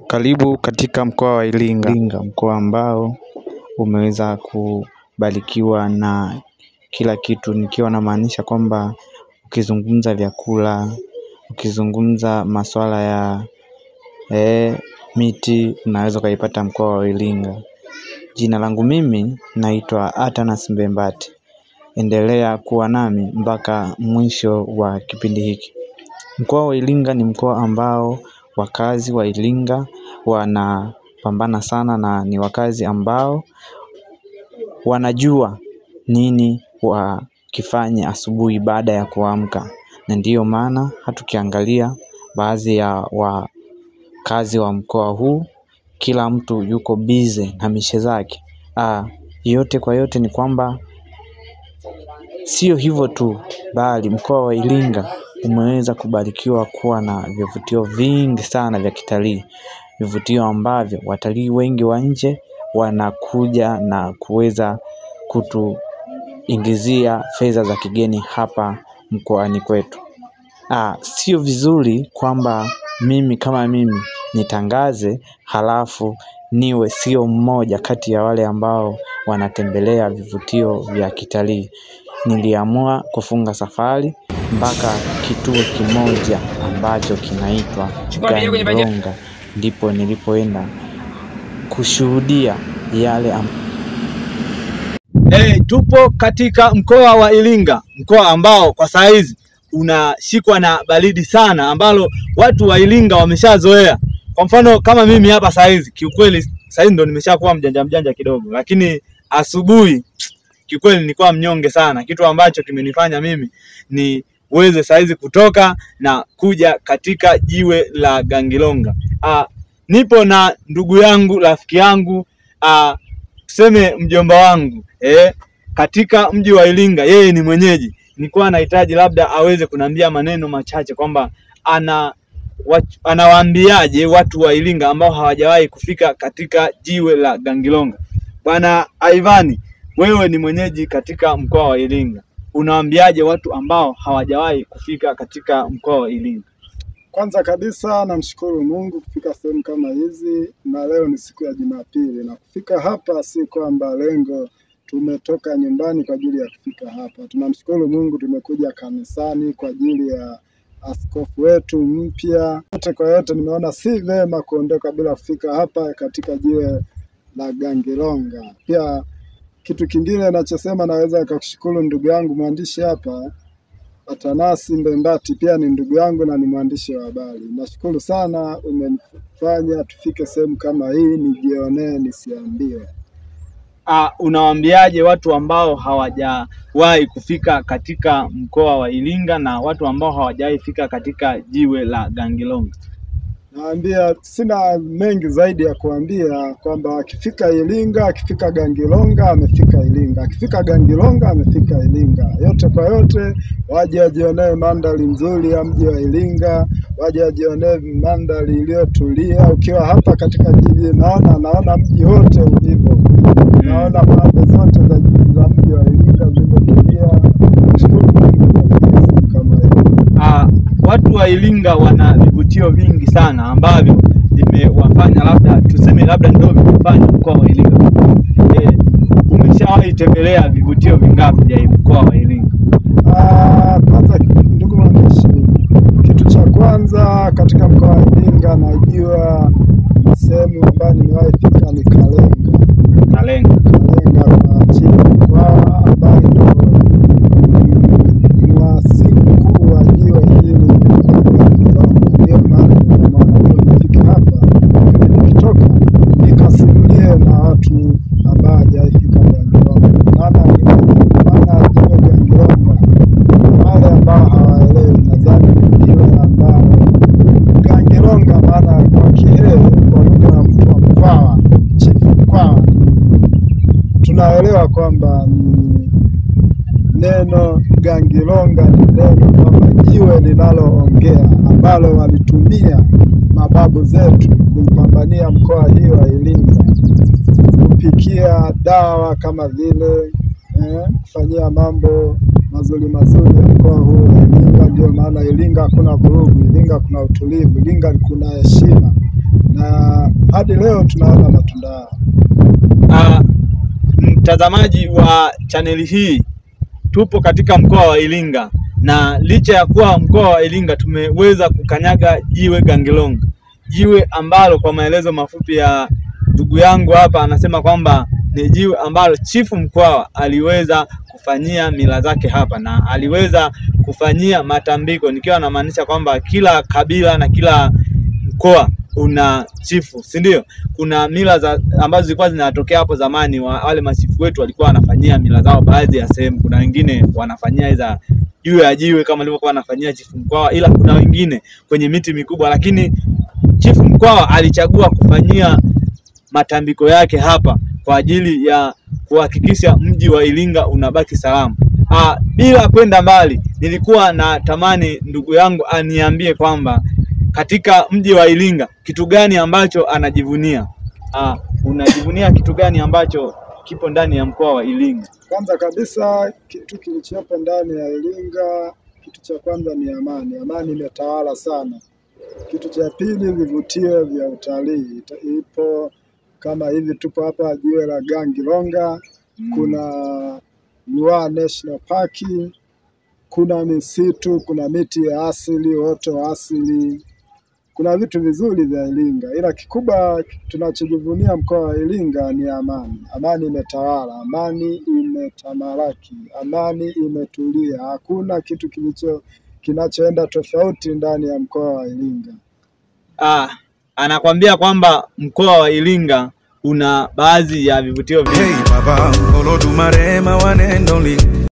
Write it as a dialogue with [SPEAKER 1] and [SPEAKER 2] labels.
[SPEAKER 1] Karibu katika mkoa wa Iringa, mkoa ambao umeweza kubarikiwa na kila kitu, nikiwa namaanisha kwamba ukizungumza vyakula, ukizungumza masuala ya miti, unaweza kuipata mkoa wa Iringa. Jina langu mimi naitwa Atanas Mbembati. Endelea kuwa nami mpaka mwisho wa kipindi hiki. Mkoa wa Iringa ni mkoa ambao wakazi wa Iringa wanapambana sana, na ni wakazi ambao wanajua nini wakifanya asubuhi baada ya kuamka. Na ndiyo maana hata ukiangalia baadhi ya wakazi wa mkoa huu, kila mtu yuko busy na mishe zake. Yote kwa yote ni kwamba sio hivyo tu, bali mkoa wa Iringa umeweza kubarikiwa kuwa na vivutio vingi sana vya kitalii. Vivutio ambavyo watalii wengi wa nje wanakuja na kuweza kutuingizia fedha za kigeni hapa mkoani kwetu. Sio vizuri kwamba mimi kama mimi nitangaze halafu niwe sio mmoja kati ya wale ambao wanatembelea vivutio vya kitalii. Niliamua kufunga safari mpaka kituo kimoja ambacho kinaitwa Gangilonga, ndipo nilipoenda kushuhudia yale
[SPEAKER 2] tupo katika mkoa wa Iringa, mkoa ambao kwa saa hizi unashikwa na baridi sana, ambalo watu wa Iringa wameshazoea. Kwa mfano kama mimi hapa saa hizi, kiukweli saa hizi ndo nimeshakuwa mjanja kidogo, lakini asubuhi kiukweli nilikuwa mnyonge sana, kitu ambacho kimenifanya mimi niweze saa hizi kutoka na kuja katika jiwe la Gangilonga. Nipo na ndugu yangu, rafiki yangu, tuseme mjomba wangu katika mji wa Iringa. Yeye ni mwenyeji. Nilikuwa nahitaji labda aweze kunambia maneno machache kwamba anawaambiaje watu wa Iringa ambao hawajawahi kufika katika jiwe la Gangilonga. Bwana Ivani, wewe ni mwenyeji katika mkoa wa Iringa, unawaambiaje watu ambao hawajawahi kufika katika mkoa wa Iringa?
[SPEAKER 3] Kwanza kabisa namshukuru Mungu kufika sehemu kama hizi, na leo ni siku ya Jumapili, na kufika hapa si kwamba lengo tumetoka nyumbani kwa ajili ya kufika hapa. Tunamshukuru Mungu, tumekuja kanisani kwa ajili ya askofu wetu mpya. Yote kwa yote nimeona si vema kuondoka bila kufika hapa katika jiwe la Gangilonga. Pia kitu kingine ninachosema, naweza kukushukuru ndugu yangu mwandishi hapa Atanas Mbembati, pia ni ndugu yangu na ni mwandishi wa habari. Nashukuru sana, umenifanya tufike sehemu kama hii nijionee nisiambiwe.
[SPEAKER 2] Unawaambiaje watu ambao hawajawahi kufika katika mkoa wa Iringa na watu ambao hawajawahi fika katika jiwe la Gangilonga?
[SPEAKER 3] Naambia, sina mengi zaidi ya kuambia, kwamba akifika Iringa, akifika Gangilonga amefika Iringa, akifika Gangilonga amefika Iringa. Yote kwa yote waje wajionee mandhari nzuri ya mji wa Iringa, waje wajionee mandhari iliyotulia. Ukiwa hapa katika jiji, naona mji wote ulivyo, naona pande zote za jiji za mji wa Iringa zilizotulia. Nashukuru Mungu kwa sehemu kama hiyo.
[SPEAKER 2] Watu wa Iringa wana vivutio vingi sana ambavyo vimewafanya labda ndio vimefanya mkoa wa Iringa. Umeshawahi tembelea vivutio vingapi vya mkoa wa Iringa?
[SPEAKER 3] Kwanza ndugu mwandishi, kitu cha kwanza katika mkoa wa Iringa najua sehemu ambayo nimewahi fika ni Kalenga kwa Chifu Mkwawa, ambaye ndio mwasisi mkuu wa jiwe hili. Ndio maana nimefika hapa, nikitoka nikasimulie na watu ambao hawajafika Gangilonga. Maana jiwe Gangilonga, wale ambao hawaelewi, nadhani jiwe ambao Gangilonga maana kwa Kihehe, kwa lugha ya mtu wa Mkwawa, Chifu Mkwawa, tunaelewa kwamba ni neno Gangilonga ni neno kwamba jiwe linaloongea, ambalo walitumia mababu zetu kuipambania mkoa hii wa Iringa, kupikia dawa kama vile kufanyia mambo mazuri ya mkoa huu wa Iringa. Ndio maana Iringa hakuna vurugu, Iringa kuna utulivu, Iringa kuna heshima, na hadi leo tunaona matunda yao.
[SPEAKER 2] Mtazamaji wa chaneli hii, tupo katika mkoa wa Iringa, na licha ya kuwa mkoa wa Iringa tumeweza kukanyaga jiwe Gangilonga, jiwe ambalo kwa maelezo mafupi ya ndugu yangu hapa anasema kwamba ni jiwe ambalo Chifu Mkwawa aliweza kufanyia mila zake hapa na aliweza kufanyia matambiko, nikiwa namaanisha kwamba kila kabila na kila mkoa una chifu, si ndio? Kuna mila ambazo zilikuwa zinatokea hapo zamani, wale machifu wetu walikuwa wanafanyia mila zao baadhi ya sehemu. Kuna wengine wanafanyia hizo jiwe ya jiwe kama alivyokuwa anafanyia Chifu Mkwawa, ila kuna wengine kwenye miti mikubwa, lakini Chifu Mkwawa alichagua kufanyia matambiko yake hapa kwa ajili ya kuhakikisha mji wa Iringa unabaki salama. Bila kwenda mbali, nilikuwa na tamani ndugu yangu aniambie kwamba katika mji wa Iringa kitu gani ambacho anajivunia. Unajivunia kitu gani ambacho kipo ndani ya mkoa wa Iringa?
[SPEAKER 3] Kwanza kabisa kitu kilichopo ndani ya Iringa, kitu cha kwanza ni amani. Amani imetawala sana. Kitu cha pili, vivutio vya utalii. Ipo kama hivi, tupo hapa jiwe la Gangilonga, kuna Ruaha National Park, kuna misitu, kuna miti ya asili, uoto wa asili. Kuna vitu vizuri vya Iringa, ila kikubwa tunachojivunia mkoa wa Iringa ni amani. Amani imetawala, amani imetamalaki, amani imetulia. Hakuna kitu kinachoenda tofauti ndani ya mkoa wa Iringa.
[SPEAKER 2] Anakwambia kwamba mkoa wa Iringa una baadhi ya vivutio vingi.
[SPEAKER 4] Hey baba, Olodumare mawanendoli